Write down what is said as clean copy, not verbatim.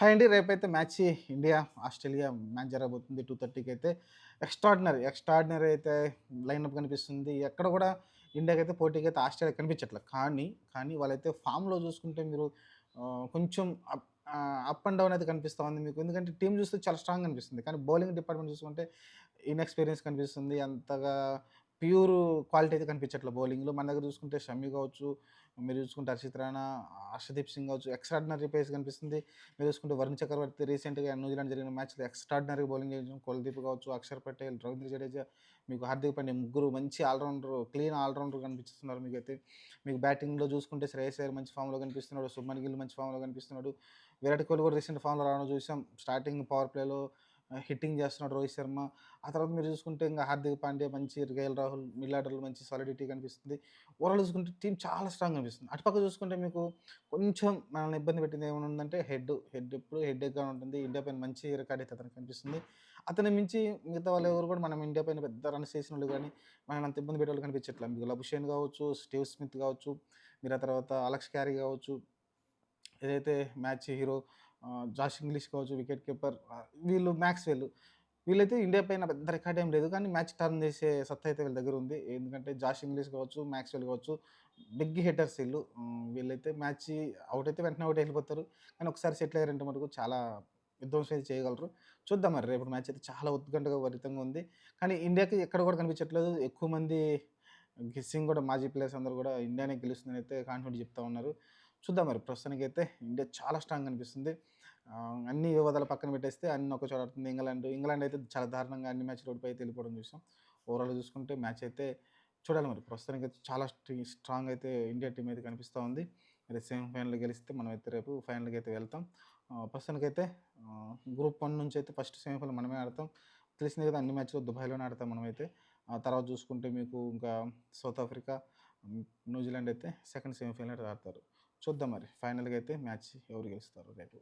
Hi అండి. రేపైతే match India, Australia match జరగబోతుంది 2:30కి అయితే. ఎక్స్ట్రార్డినరీ అయితే లైనప్ కనిపిస్తుంది. ఎక్కడ కూడా ఇండియాకైతే పోటీకైతే ఆస్ట్రేలియా కనిపించట్లే. కానీ వాళ్ళైతే ఫామ్‌లో చూసుకుంటే మీరు కొంచెం అప్ అండ్ డౌన్ అయితే కనిపిస్తా ఉంది మీకు. ఎందుకంటే టీమ్ చూస్తే చాలా స్ట్రాంగ్‌గా అనిపిస్తుంది. కానీ బౌలింగ్ డిపార్ట్‌మెంట్ చూసుకుంటే ఇన్‌ఎక్స్‌పీరియన్స్ కనిపిస్తుంది. అంతగా ప్యూర్ క్వాలిటీ అయితే కనిపించట్లే బౌలింగ్‌లో. మన దగ్గర చూసుకుంటే షమి కావచ్చు, మీరు చూసుకుంటే హర్షిత్ రాణా, హర్షదీప్ సింగ్ కావచ్చు ఎక్స్ట్రార్డినరీ పేస్ కనిపిస్తుంది. మీరు చూసుకుంటే వరుణ్ చక్రవర్తి రీసెంట్‌గా న్యూజిలాండ్ జరిగిన మ్యాచ్‌లో ఎక్స్ట్రార్డినరీ బౌలింగ్ చేయడం. కుల్దీప్ కావచ్చు, అక్షర్ పటేల్, రవీంద్ర జడేజా, మీకు హార్దిక్ పాండ్యా ముగ్గురు మంచి క్లీన్ ఆల్‌రౌండర్ కనిపిస్తున్నారు మీకైతే. మీకు బ్యాటింగ్‌లో చూసుకుంటే శ్రేయస్ అయ్యర్ మంచి ఫామ్‌లో కనిపిస్తున్నాడు. శుభ్మన్ గిల్ మంచి ఫామ్‌లో కనిపిస్తున్నాడు. విరాట్ కోహ్లీ కూడా రీసెంట్ ఫామ్‌లో రావడం చూసాం. స్టార్టింగ్ పవర్ ప్లేలో హిట్టింగ్ చేస్తున్నాడు రోహిత్ శర్మ. ఆ తర్వాత మీరు చూసుకుంటే ఇంక హార్దిక్ పాండ్యా మంచి, కేఎల్ రాహుల్ మిడిల్ ఆర్డర్‌లో మంచి సాలిడిటీ కనిపిస్తుంది. ఓవరాల్ చూసుకుంటే టీమ్ చాలా స్ట్రాంగ్ అనిపిస్తుంది. అటుపక్క చూసుకుంటే మీకు కొంచెం మనల్ని ఇబ్బంది పెట్టింది ఏమైనా ఉందంటే హెడ్ ఎప్పుడు హెడేక్‌గా ఉంటుంది. ఇండియా పైన మంచి రికార్డ్ అయితే అతనికి కనిపిస్తుంది. అతన్ని మించి మిగతా వాళ్ళు ఎవరు కూడా మనం ఇండియా పైన పెద్ద రన్స్ చేసినోళ్ళు గానీ, మనల్ని అంత ఇబ్బంది పెట్టేవాళ్ళు కనిపించట్లే. మీకు లబుషేన్ కావచ్చు, స్టీవ్ స్మిత్ కావచ్చు, మీరు ఆ తర్వాత అలెక్స్ క్యారీ కావచ్చు, ఏదైతే మ్యాచ్ హీరో జాష్ ఇంగ్లీష్ కావచ్చు, వికెట్ కీపర్ వీళ్ళు మ్యాక్స్‌వెల్ వీళ్ళైతే ఇండియా పైన పెద్ద రికార్డ్ ఏం లేదు. కానీ మ్యాచ్ టర్న్ చేసే సత్తా అయితే వీళ్ళ దగ్గర ఉంది. ఎందుకంటే జాష్ ఇంగ్లీష్ కావచ్చు, మ్యాక్స్‌వెల్ కావచ్చు బిగ్ హిట్టర్స్ ఈళ్ళు. వీళ్ళైతే మ్యాచ్ ఔట్ అయితే వెంటనే ఔట్ వెళ్ళిపోతారు. కానీ ఒకసారి సెటిల్ అయ్యారంటే మటుకు చాలా విధ్వంసం అయితే చేయగలరు. చూద్దాం మరి రేపటి మ్యాచ్ అయితే చాలా ఉత్కంఠగా భరితంగా ఉంది. కానీ ఇండియాకి ఎక్కడ కూడా కనిపించట్లేదు. ఎక్కువ మంది గెస్సింగ్ కూడా మాజీ ప్లేయర్స్ అందరూ కూడా ఇండియానే గెలుస్తుందని అయితే కాన్ఫిడెంట్ చెప్తా ఉన్నారు. చూద్దాం మరి ప్రస్తుతానికైతే ఇండియా చాలా స్ట్రాంగ్ అనిపిస్తుంది. అన్ని వివాదాలు పక్కన పెట్టేస్తే అన్ని ఒక చోట ఆడుతుంది ఇంగ్లాండ్ అయితే చాలా దారుణంగా అన్ని మ్యాచ్‌లు ఓడిపోయి అయితే వెళ్ళిపోవడం చూసాం. ఓవరాల్‌గా చూసుకుంటే మ్యాచ్ అయితే చూడాలి మరి. ప్రస్తుతానికైతే చాలా స్ట్రాంగ్ అయితే ఇండియా టీమ్ అయితే కనిపిస్తా ఉంది. మరి సెమీఫైనల్ గెలిస్తే మనమైతే రేపు ఫైనల్‌కి అయితే వెళ్తాం. ప్రస్తుతానికైతే గ్రూప్ 1 నుంచి అయితే ఫస్ట్ సెమీఫైనల్ మనమే ఆడతాం. తెలిసిందే కదా అన్ని మ్యాచ్‌లు దుబాయ్‌లోనే ఆడతాం మనమైతే. ఆ తర్వాత చూసుకుంటే మీకు ఇంకా సౌత్ ఆఫ్రికా, న్యూజిలాండ్ అయితే సెకండ్ సెమీఫైనల్ ఆడతారు. చూద్దాం మరి ఫైనల్‌గా అయితే మ్యాచ్ ఎవరు గెలుస్తారో రేపు.